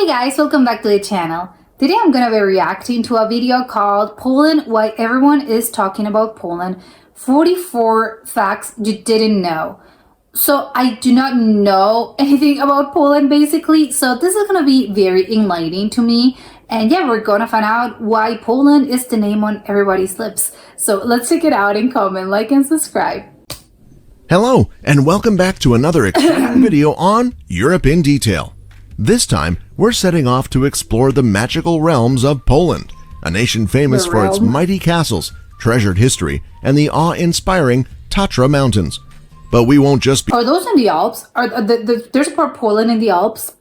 Hey guys, welcome back to the channel. Today I'm gonna be reacting to a video called Poland, Why Everyone is Talking About Poland, 44 Facts You Didn't Know. So I do not know anything about Poland basically, so this is gonna be very enlightening to me. And yeah, we're gonna find out why Poland is the name on everybody's lips. So let's check it out and comment, like, and subscribe. Hello, and welcome back to another exciting video on Europe in Detail. This time, we're setting off to explore the magical realms of Poland, a nation famous for its mighty castles, treasured history, and the awe-inspiring Tatra Mountains. But we won't just be— Are those in the Alps? There's a part of Poland in the Alps?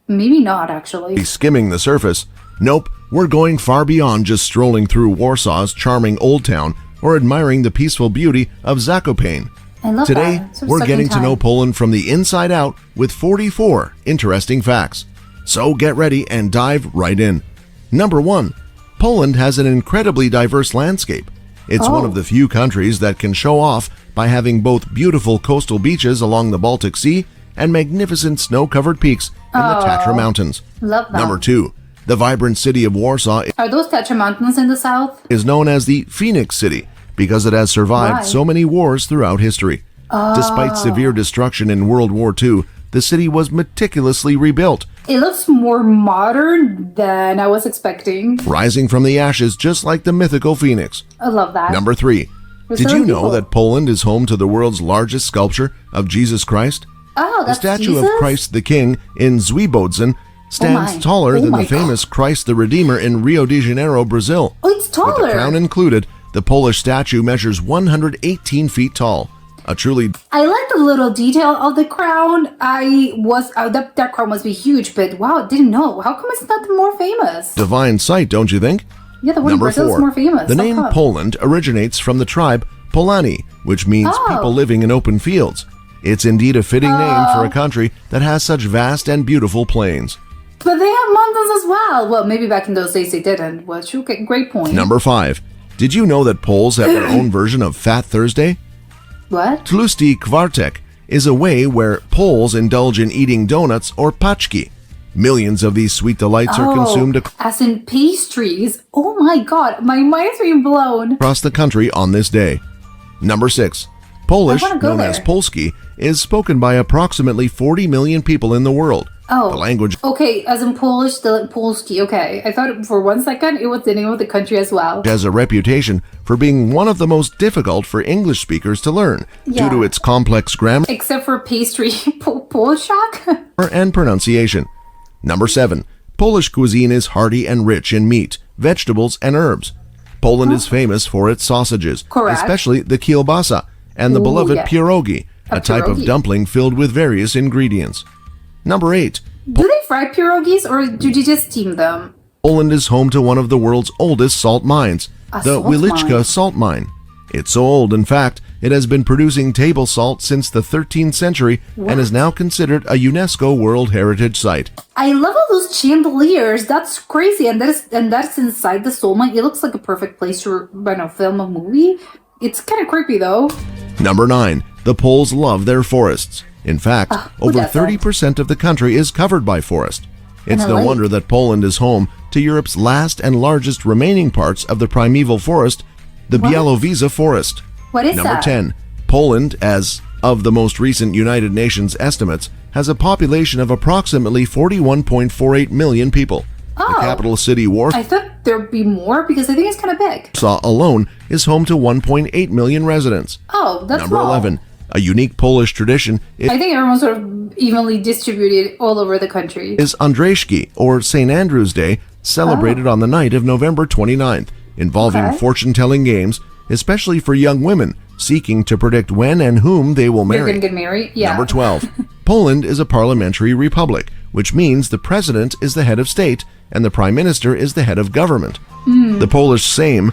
Maybe not actually. skimming the surface. Nope, we're going far beyond just strolling through Warsaw's charming old town or admiring the peaceful beauty of Zakopane. I love Today, that. we're getting to know Poland from the inside out with 44 interesting facts. So get ready and dive right in. Number 1. Poland has an incredibly diverse landscape. It's one of the few countries that can show off by having both beautiful coastal beaches along the Baltic Sea and magnificent snow-covered peaks in the Tatra Mountains. Love that. Number 2. The vibrant city of Warsaw Are those Tatra Mountains in the south? is known as the Phoenix City because it has survived so many wars throughout history. Despite severe destruction in World War II, the city was meticulously rebuilt, It looks more modern than I was expecting. rising from the ashes just like the mythical Phoenix. I love that. Number 3. Did you Resilient know people. that Poland is home to the world's largest sculpture of Jesus Christ? Oh, The that's statue Jesus? of Christ the King in Zwiebodzin stands my. taller Oh than my the famous Christ the Redeemer in Rio de Janeiro, Brazil. Oh, it's With the taller. crown included, the Polish statue measures 118 feet tall. A truly I like the little detail of the crown. That crown must be huge, but wow, didn't know. How come it's not more famous? divine sight, don't you think? Yeah, the one in Number Brazil is 4. more famous. The How name come? Poland originates from the tribe Polani, which means people living in open fields. It's indeed a fitting name for a country that has such vast and beautiful plains. But they have mountains as well. Well, maybe back in those days they didn't. Well, okay, great point. Number 5. Did you know that Poles have their own version of Fat Thursday? What? Tłusty Kwartek is a way where Poles indulge in eating donuts or paczki. Millions of these sweet delights are consumed As in pastries. Oh my god, my mind is being blown. across the country on this day. Number 6. Polish, I wanna go known there. as Polski, is spoken by approximately 40 million people in the world. Oh. The language Okay, as in Polish, the Polski. Okay, I thought for one second it was the name of the country as well. has a reputation for being one of the most difficult for English speakers to learn due to Yeah. its complex grammar Except for pastry, Polshak. and pronunciation. Number 7. Polish cuisine is hearty and rich in meat, vegetables, and herbs. Poland is famous for its sausages, Correct. especially the kielbasa and the Ooh, beloved yeah. pierogi, a type of pierogi. dumpling filled with various ingredients. Number 8. Do they fry pierogies or do you just steam them? Poland is home to one of the world's oldest salt mines, A the salt Wieliczka mine. salt mine. It's so old, in fact, it has been producing table salt since the 13th century and is now considered a UNESCO World Heritage Site. I love all those chandeliers. That's crazy, and that's inside the salt mine. It looks like a perfect place to, film a movie. It's kind of creepy though. Number 9. The Poles love their forests. In fact, who over doesn't? 30% of the country is covered by forest. It's I no like- wonder that Poland is home to Europe's last and largest remaining parts of the primeval forest, the Białowieża Forest. What is Number that? 10. Poland, as of the most recent United Nations estimates, has a population of approximately 41.48 million people. The capital city Warsaw I thought there'd be more because I think it's kind of big. alone is home to 1.8 million residents. Oh, that's Number small. 11. A unique Polish tradition I think everyone's sort of evenly distributed all over the country. is Andrzejki, or St. Andrew's Day, celebrated on the night of November 29th, involving Okay. fortune-telling games, especially for young women seeking to predict when and whom they will You're marry. gonna get married? Yeah. Number 12. Poland is a parliamentary republic, which means the president is the head of state and the prime minister is the head of government. The Polish Sejm,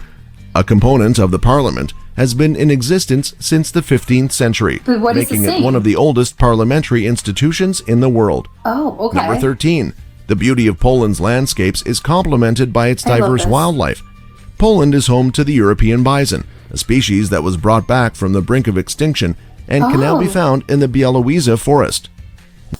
a component of the parliament, has been in existence since the 15th century, But what is the making it Sejm? one of the oldest parliamentary institutions in the world. Oh, okay. Number 13. The beauty of Poland's landscapes is complemented by its I love diverse this. wildlife. Poland is home to the European bison, a species that was brought back from the brink of extinction and can now be Oh. found in the Białowieża forest.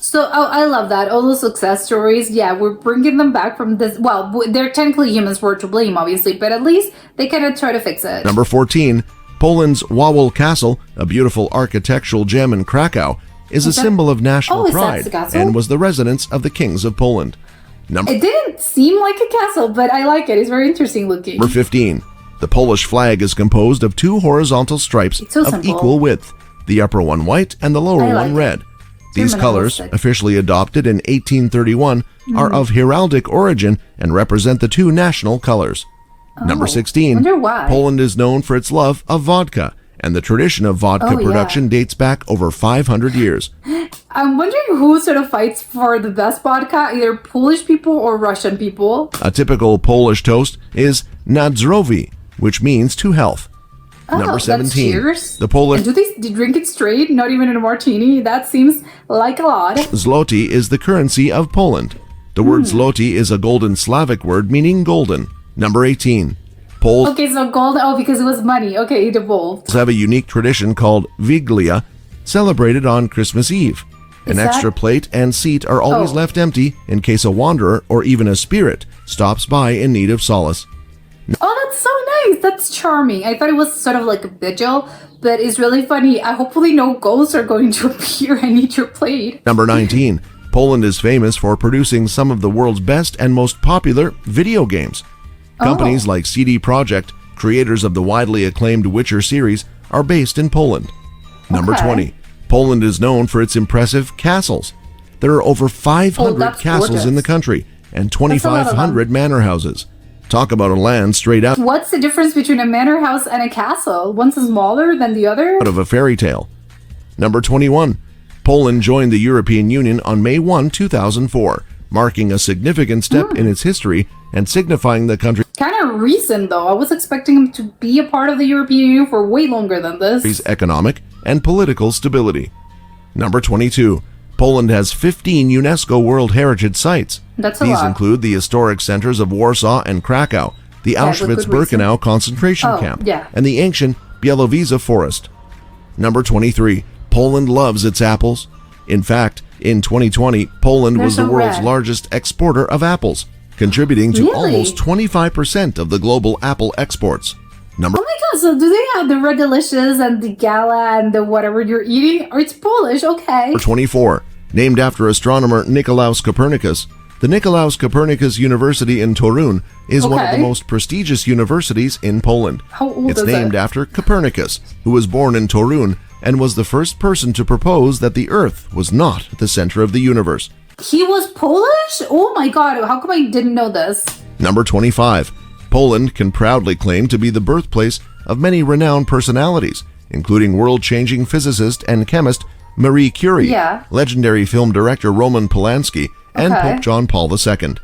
So I love that. All those success stories, yeah, we're bringing them back from this. Well, they're technically humans were to blame, obviously, but at least they kind of try to fix it. Number 14. Poland's Wawel Castle, a beautiful architectural gem in Krakow, is a symbol of national is that pride the castle? and was the residence of the kings of Poland. It didn't seem like a castle, but I like it. It's very interesting looking. Number 15. The Polish flag is composed of two horizontal stripes so of simple. equal width, the upper one white and the lower I like one it. red. These colors, minimalistic. officially adopted in 1831, are of heraldic origin and represent the two national colors. Number 16. wonder why. Poland is known for its love of vodka, and the tradition of vodka Oh, yeah. production dates back over 500 years. I'm wondering who sort of fights for the best vodka, either Polish people or Russian people. A typical Polish toast is na zdrowie, which means to health. Number that's 17. cheers. The Polish And do they drink it straight, not even in a martini? That seems like a lot. zloty is the currency of Poland. The word zloty is a golden Slavic word meaning golden. Number 18. Poles Okay, so gold. Oh, because it was money. Okay, it evolved. have a unique tradition called Wiglia, celebrated on Christmas Eve. An Is that- extra plate and seat are always Oh. left empty in case a wanderer or even a spirit stops by in need of solace. Oh, that's so nice. That's charming. I thought it was sort of like a vigil, but it's really funny. I hopefully no ghosts are going to appear and eat your plate. Number 19. Poland is famous for producing some of the world's best and most popular video games. Companies like CD Projekt, creators of the widely acclaimed Witcher series, are based in Poland. Number Okay. 20. Poland is known for its impressive castles. There are over 500 that's castles gorgeous. in the country and That's a lot of 2,500 manor houses. Talk about a land straight out What's the difference between a manor house and a castle? One's smaller than the other? of a fairy tale. Number 21. Poland joined the European Union on May 1, 2004, marking a significant step in its history and signifying the country's Kind of recent, though. I was expecting him to be a part of the European Union for way longer than this. economic and political stability. Number 22. Poland has 15 UNESCO World Heritage Sites. That's a These lot. include the historic centers of Warsaw and Krakow, the Yeah, with good Auschwitz-Birkenau concentration Oh, camp, yeah. and the ancient Białowieża Forest. Number 23. Poland loves its apples. In fact, in 2020, Poland was They're the so world's red. largest exporter of apples, contributing to Really? almost 25% of the global apple exports. Number Oh my god, so do they have the Red Delicious and the Gala and the whatever you're eating? Or it's Polish, okay. 24. Named after astronomer Nicolaus Copernicus, the Nicolaus Copernicus University in Torun is one of the Okay. most prestigious universities in Poland. How old It's is named it? after Copernicus, who was born in Torun and was the first person to propose that the Earth was not the center of the universe. He was Polish? Oh my god, how come I didn't know this? Number 25. Poland can proudly claim to be the birthplace of many renowned personalities, including world-changing physicist and chemist Marie Curie, Yeah. legendary film director Roman Polanski, and Okay. Pope John Paul II.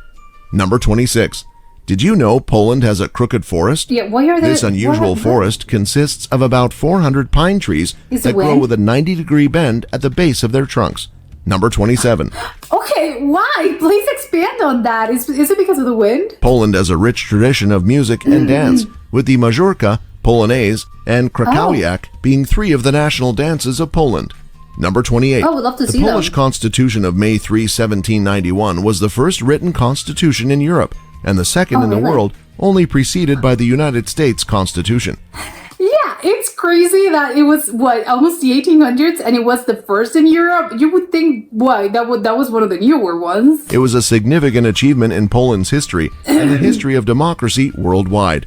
Number 26. Did you know Poland has a crooked forest? Yeah, why are there... This unusual what? forest consists of about 400 pine trees Is that it grow wind? with a 90-degree bend at the base of their trunks. Number 27. Okay, why? Please expand on that. Is it because of the wind? Poland has a rich tradition of music and dance, with the Mazurka, Polonaise, and Krakowiak being three of the national dances of Poland. Number 28. Oh, we'd love to the see them. Polish Constitution of May 3, 1791 was the first written constitution in Europe, and the second Oh, in the really? world, only preceded by the United States Constitution. Yeah, it's crazy that it was, what, almost the 1800s and it was the first in Europe? You would think, what, that was one of the newer ones. It was a significant achievement in Poland's history and the history of democracy worldwide.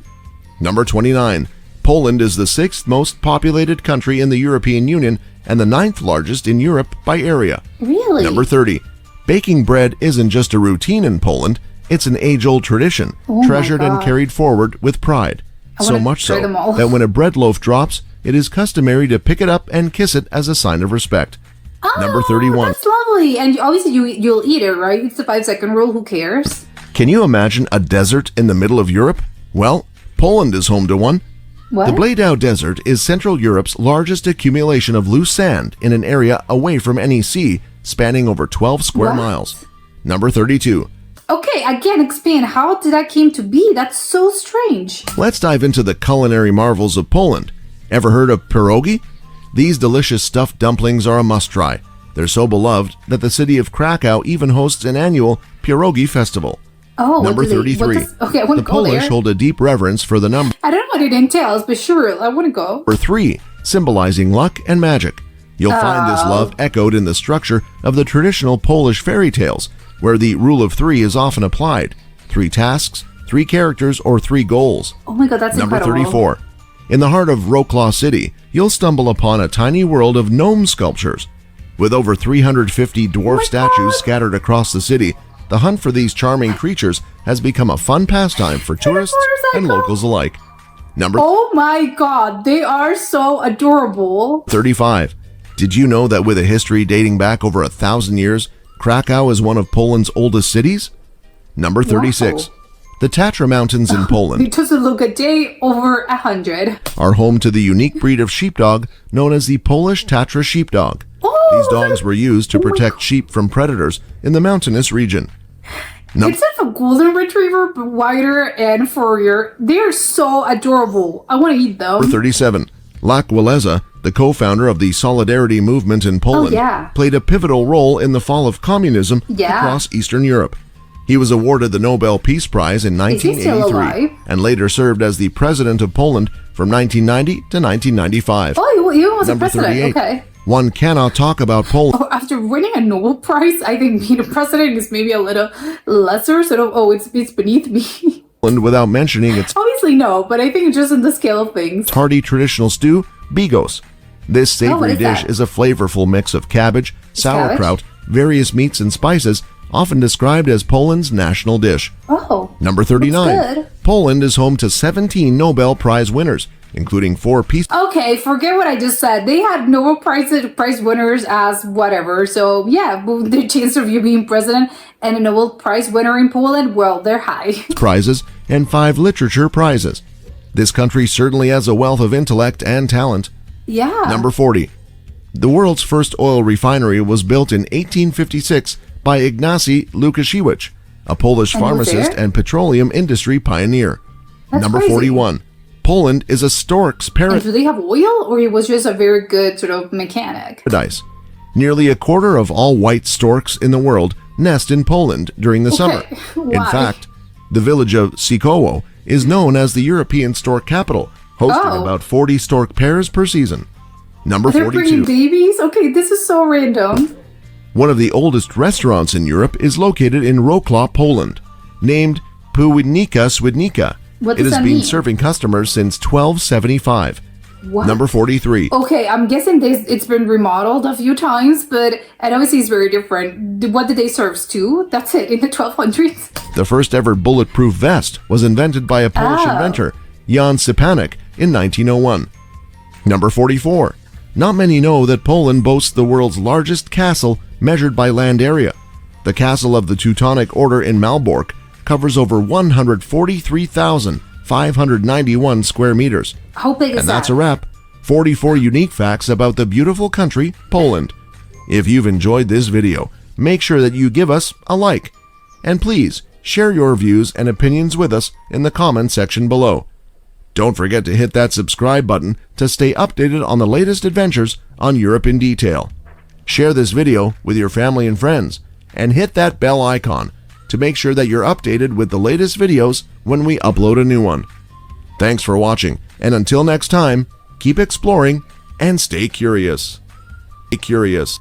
Number 29. Poland is the sixth most populated country in the European Union and the ninth largest in Europe by area. Really? Number 30. Baking bread isn't just a routine in Poland, it's an age-old tradition, my treasured and God. carried forward with pride. So wanna much try so them all. that when a bread loaf drops, it is customary to pick it up and kiss it as a sign of respect. Number 31. That's lovely. And obviously you'll eat it, right? It's the 5-second rule. Who cares? Can you imagine a desert in the middle of Europe? Well, Poland is home to one. What? The Bladau Desert is Central Europe's largest accumulation of loose sand in an area away from any sea, spanning over 12 square What? miles. Number 32. Okay, again, expand. How did that came to be? That's so strange. Let's dive into the culinary marvels of Poland. Ever heard of pierogi? These delicious stuffed dumplings are a must-try. They're so beloved that the city of Krakow even hosts an annual pierogi festival. Oh, what Number do they- what 33. does- okay, I want The to go Polish there. hold a deep reverence for the number I don't know what it entails, but sure, I want to go. 3, symbolizing luck and magic. You'll find this love echoed in the structure of the traditional Polish fairy tales, where the rule of 3 is often applied. 3 tasks, 3 characters, or 3 goals. Oh my god, that's Number incredible. 34. In the heart of Wrocław City, you'll stumble upon a tiny world of gnome sculptures. With over 350 dwarf my statues God. scattered across the city, the hunt for these charming creatures has become a fun pastime for tourists and motorcycle. locals alike. Number Oh my god, they are so adorable. 35. Did you know that with a history dating back over 1,000 years, Krakow is one of Poland's oldest cities? Number 36. Wow. The Tatra Mountains in Poland It doesn't look a day over 100. are home to the unique breed of sheepdog known as the Polish Tatra sheepdog. Oh, These dogs were used to oh my protect sheep from predators in the mountainous region. It's like a golden retriever, but wider and furrier. They are so adorable. I want to eat them. Number 37. Lech Walesa, the co-founder of the Solidarity movement in Poland, yeah. played a pivotal role in the fall of communism Yeah. across Eastern Europe. He was awarded the Nobel Peace Prize in Is he still 1983 alive? and later served as the president of Poland from 1990 to 1995. Oh, he was a Number president. 38. Okay. One cannot talk about Poland Oh, after winning a Nobel Prize, I think being a president is maybe a little lesser. Sort of, oh, it's beneath me. without mentioning its Obviously, no, but I think just in the scale of things. hearty traditional stew, bigos. This what savory is dish that? is a flavorful mix of cabbage, sauerkraut, various meats and spices, often described as Poland's national dish. Oh. Number 39. Looks good. Poland is home to 17 Nobel Prize winners, including 4 peace Okay, forget what I just said. They had Nobel Prize winners as whatever. So yeah, but the chance of you being president and a Nobel Prize winner in Poland, well, they're high. prizes and 5 literature prizes. This country certainly has a wealth of intellect and talent. Yeah. Number 40. The world's first oil refinery was built in 1856 by Ignacy Lukasiewicz, a Polish And he was pharmacist there? and petroleum industry pioneer. That's Number crazy. 41. Poland is a stork's And do they have oil, or he was just a very good sort of mechanic? paradise. Nearly a quarter of all white storks in the world nest in Poland during the summer. In Why? fact, the village of Sikowo is known as the European stork capital, hosting Oh. about 40 stork pairs per season. Number They're bringing 42. babies? Okay, this is so random. One of the oldest restaurants in Europe is located in Wrocław, Poland, named Pułydnica Swidnica. What It does has that been mean? serving customers since 1275. What? Number 43. Okay, I'm guessing it's been remodeled a few times, but and obviously it's very different. What did they serve? Stew? That's it, in the 1200s? The first ever bulletproof vest was invented by a Polish Oh. inventor, Jan Stepanek, in 1901. Number 44. Not many know that Poland boasts the world's largest castle measured by land area. The castle of the Teutonic Order in Malbork covers over 143,591 square meters. How big is And that? that's a wrap. 44 unique facts about the beautiful country, Poland. If you've enjoyed this video, make sure that you give us a like. And please, share your views and opinions with us in the comment section below. Don't forget to hit that subscribe button to stay updated on the latest adventures on Europe in Detail. Share this video with your family and friends, and hit that bell icon to make sure that you're updated with the latest videos when we upload a new one. Thanks for watching, and until next time, keep exploring and stay curious. Stay curious.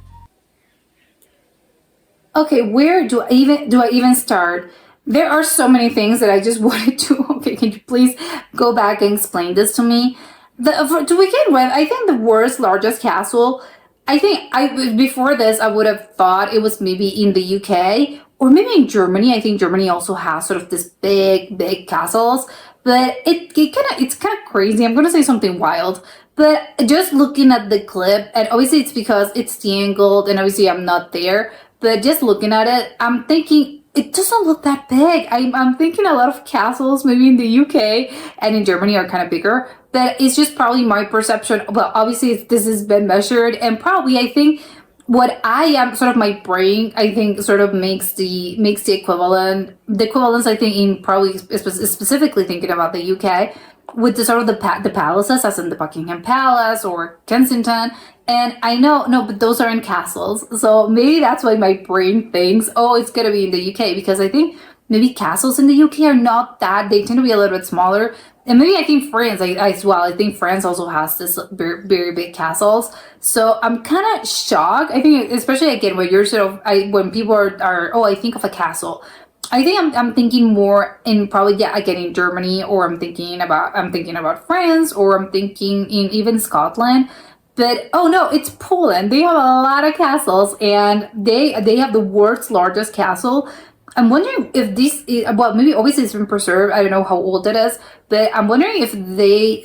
Okay, where do I even start? There are so many things that I just wanted to. Okay, can you please go back and explain this to me? To begin with, I think the world's largest castle. I think before this I would have thought it was maybe in the UK or maybe in Germany. I think Germany also has sort of this big castles, but it's kind of crazy. I'm gonna say something wild. But just looking at the clip, and obviously it's because it's the angled, and obviously I'm not there. But just looking at it, I'm thinking it doesn't look that big. I'm thinking a lot of castles, maybe in the UK and in Germany, are kind of bigger. But it's just probably my perception. Well, obviously this has been measured, and probably I think what I am sort of my brain, I think sort of makes the equivalence. I think in probably specifically thinking about the UK with the sort of the palaces, as in the Buckingham Palace or Kensington. And I know, no, but those are in castles. So maybe that's why my brain thinks, oh, it's gonna be in the UK, because I think maybe castles in the UK are not that, they tend to be a little bit smaller. And maybe I think France as well. I think France also has this very, very big castles. So I'm kind of shocked. I think, especially again, when you're sort of, when people are, oh, I think of a castle. I think I'm thinking more in probably, yeah, again, in Germany, or I'm thinking about France, or I'm thinking in even Scotland. But oh no, it's Poland. They have a lot of castles, and they have the world's largest castle. I'm wondering if this is, well, maybe obviously it's been preserved. I don't know how old it is, but I'm wondering if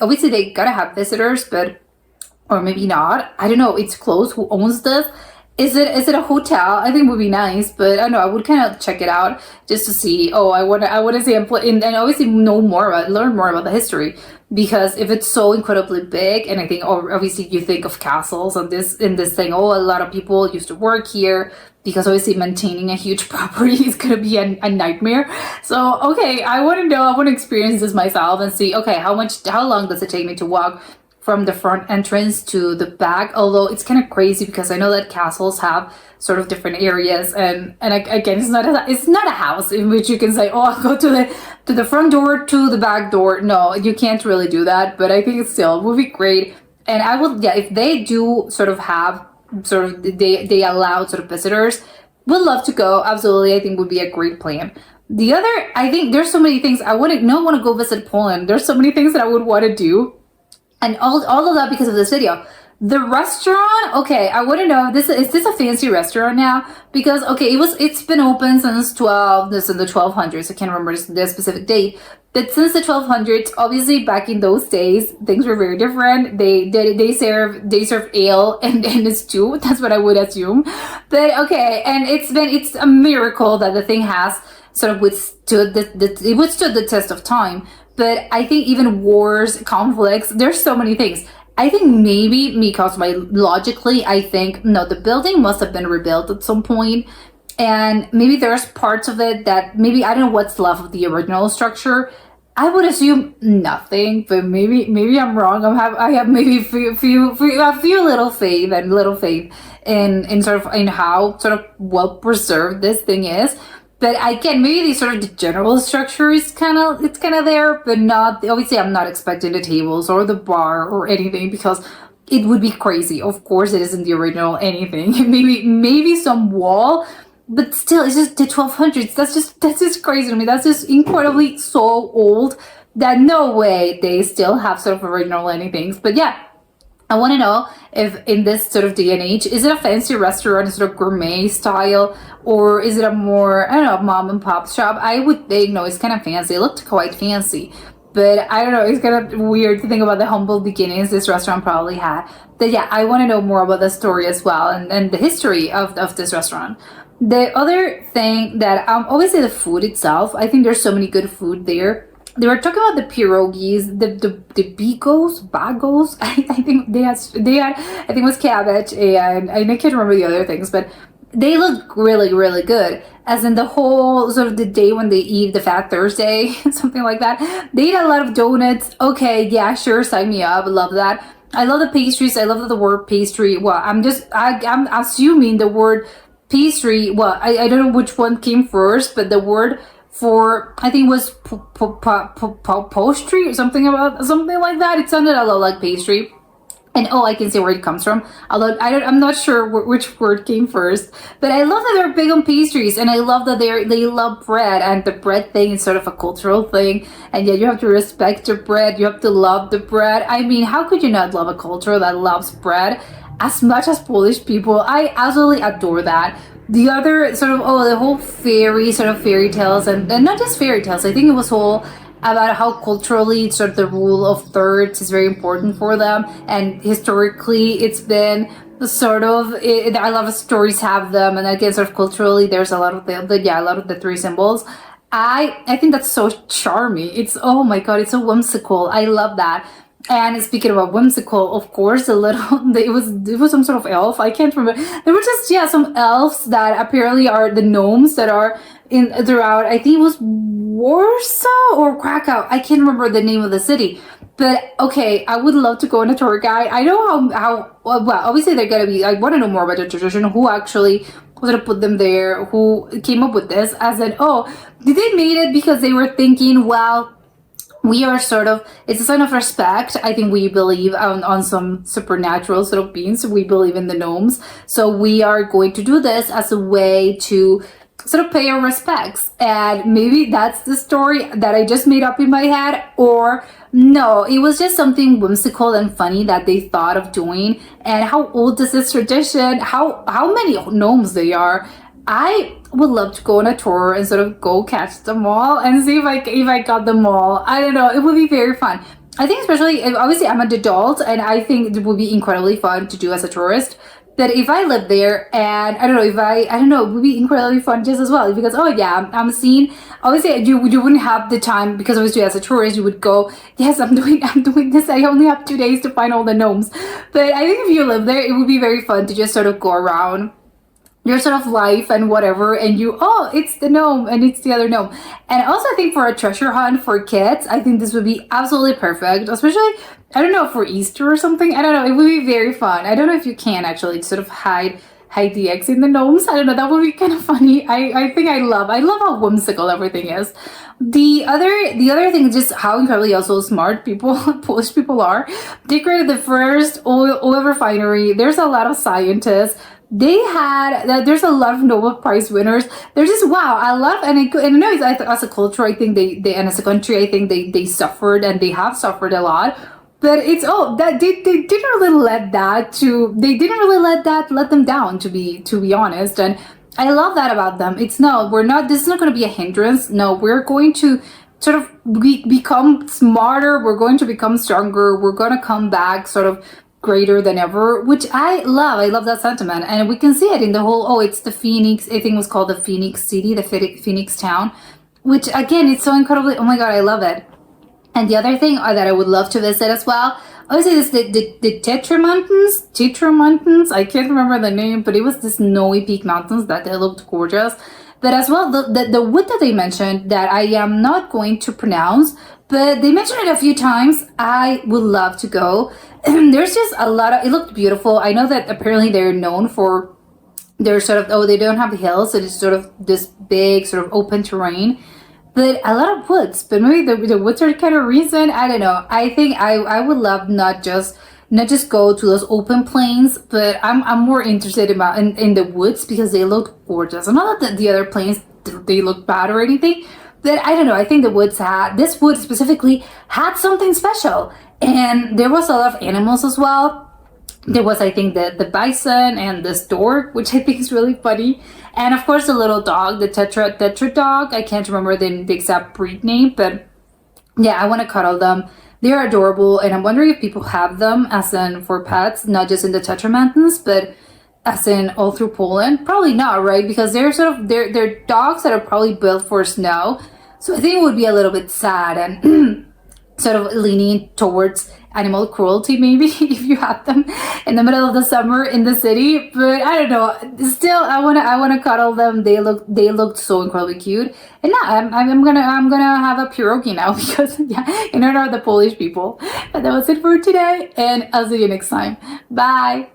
obviously they gotta have visitors, but, or maybe not. I don't know. It's closed. Who owns this? Is it a hotel? I think it would be nice, but I don't know. I would kind of check it out just to see. Oh, I want to see and obviously learn more about the history, because if it's so incredibly big, and I think, oh, obviously you think of castles and this thing. Oh, a lot of people used to work here, because obviously maintaining a huge property is gonna be a nightmare. So okay, I want to know. I want to experience this myself and see. Okay, how long does it take me to walk from the front entrance to the back? Although it's kind of crazy, because I know that castles have sort of different areas, and again, it's not a house in which you can say, oh, I'll go to the front door, to the back door. No, you can't really do that. But I think it still would be great, and I would, yeah, if they do sort of have sort of they allow sort of visitors, would love to go. Absolutely, I think would be a great plan. The other, I think there's so many things I wouldn't want to go visit Poland. There's so many things that I would want to do. And all of that because of this video. The restaurant, okay, I want to know, is this a fancy restaurant now? Because, okay, it's been open since the 1200s. I can't remember the specific date. But since the 1200s, obviously back in those days, things were very different. They serve ale and a stew. That's what I would assume. But okay, and it's a miracle that the thing has sort of withstood the test of time. But I think even wars, conflicts, there's so many things. I think maybe because logically, I think, no, the building must have been rebuilt at some point. And maybe there's parts of it that maybe, I don't know what's left of the original structure. I would assume nothing, but maybe I'm wrong. I have maybe a few little faith in sort of in how sort of well preserved this thing is. But again, maybe the sort of the general structure is kind of there, but not, obviously I'm not expecting the tables or the bar or anything, because it would be crazy. Of course it isn't the original anything. maybe some wall, but still, it's just the 1200s. That's just crazy to me. That's just incredibly so old that no way they still have sort of original anything. But yeah, I want to know if in this sort of day and age, is it a fancy restaurant, sort of gourmet style, or is it a more, I don't know, mom and pop shop? I would think, no, it's kind of fancy. It looked quite fancy. But I don't know, it's kind of weird to think about the humble beginnings this restaurant probably had. But yeah, I want to know more about the story as well, and the history of this restaurant. The other thing that, obviously the food itself, I think there's so many good food there. They were talking about the pierogies, the bagos. I think they had, I think it was cabbage, and I can't remember the other things, but they look really, really good. As in the whole sort of the day when they eat the Fat Thursday, something like that. They eat a lot of donuts. Okay, yeah, sure, sign me up. Love that. I love the pastries. I love the word pastry. Well, I'm assuming the word pastry. Well, I don't know which one came first, but the word for, I think it was pastry or something like that. It sounded a lot like pastry. And oh, I can see where it comes from. Although I'm not sure which word came first. But I love that they're big on pastries, and I love that they love bread, and the bread thing is sort of a cultural thing. And yet you have to respect the bread. You have to love the bread. I mean, how could you not love a culture that loves bread as much as Polish people? I absolutely adore that. The other sort of, the whole fairy tales, and not just fairy tales. I think it was whole about how culturally sort of the rule of thirds is very important for them, and historically it's been sort of, a lot of stories have them, and again, sort of culturally there's a lot of the three symbols. I think that's so charming. It's, oh my god, it's so whimsical. I love that. And speaking about whimsical, of course, it was some sort of elf. I can't remember. There were just, some elves that apparently are the gnomes that are throughout. I think it was Warsaw or Krakow. I can't remember the name of the city. But okay, I would love to go on a tour guide. I know how well, obviously they're gonna be, I want to know more about the tradition, who actually was gonna put them there, who came up with this. As in, oh, did they made it because they were thinking, well, we are sort of, it's a sign of respect. I think we believe on some supernatural sort of beings. We believe in the gnomes. So we are going to do this as a way to sort of pay our respects. And maybe that's the story that I just made up in my head, or no, it was just something whimsical and funny that they thought of doing. And how old is this tradition? How many gnomes they are? I would love to go on a tour and sort of go catch them all and see if I got them all. I don't know. It would be very fun. I think especially if, obviously I'm an adult, and I think it would be incredibly fun to do as a tourist. That if I lived there, and I don't know, I don't know, it would be incredibly fun just as well, because oh yeah, I'm seeing, obviously you wouldn't have the time, because obviously as a tourist you would go, yes, I'm doing this, I only have 2 days to find all the gnomes. But I think if you live there, it would be very fun to just sort of go around your sort of life and whatever, and you, oh, it's the gnome and it's the other gnome. And also I think for a treasure hunt for kids, I think this would be absolutely perfect, especially, I don't know, for Easter or something. I don't know, it would be very fun. I don't know if you can actually sort of hide the eggs in the gnomes. I don't know, that would be kind of funny. I think I love how whimsical everything is. The other thing is just how incredibly also smart people, Polish people are. They created the first oil refinery. There's a lot of scientists. There's a lot of Nobel Prize winners. There's just, wow, I love, and I know as a culture, I think they and as a country, I think they suffered, and they have suffered a lot. But it's, oh, that they didn't really let that let them down, to be honest. And I love that about them. It's no, this is not going to be a hindrance. No, we're going to sort of become smarter. We're going to become stronger. We're going to come back sort of greater than ever, which I love that sentiment. And we can see it in the whole, oh, it's the Phoenix, I think it was called the Phoenix City, the Phoenix town, which again, it's so incredibly, oh my god, I love it. And the other thing that I would love to visit as well, obviously this the Tatra Mountains, I can't remember the name, but it was the snowy peak mountains that they looked gorgeous. But as well, the wood that they mentioned that I am not going to pronounce, but they mentioned it a few times. I would love to go. There's just a lot of, it looked beautiful. I know that apparently they're known for their sort of, oh, they don't have hills, so it's sort of this big sort of open terrain, but a lot of woods. But maybe the woods are kind of reason, I don't know. I think I would love not just go to those open plains, but I'm more interested in the woods, because they look gorgeous. And not that the other plains, they look bad or anything, but I don't know, I think this wood specifically had something special. And there was a lot of animals as well. There was, I think, the bison and the stork, which I think is really funny. And of course the little dog, the tetra dog. I can't remember the exact breed name, but yeah, I want to cuddle them. They're adorable, and I'm wondering if people have them as in for pets, not just in the Tatra Mountains, but as in all through Poland. Probably not, right? Because they're they're dogs that are probably built for snow. So I think it would be a little bit sad and sort of leaning towards animal cruelty, maybe, if you have them in the middle of the summer in the city. But I don't know. Still, I wanna cuddle them. They looked so incredibly cute. And now I'm gonna have a pierogi now, because yeah, in honor of the Polish people. And that was it for today. And I'll see you next time. Bye.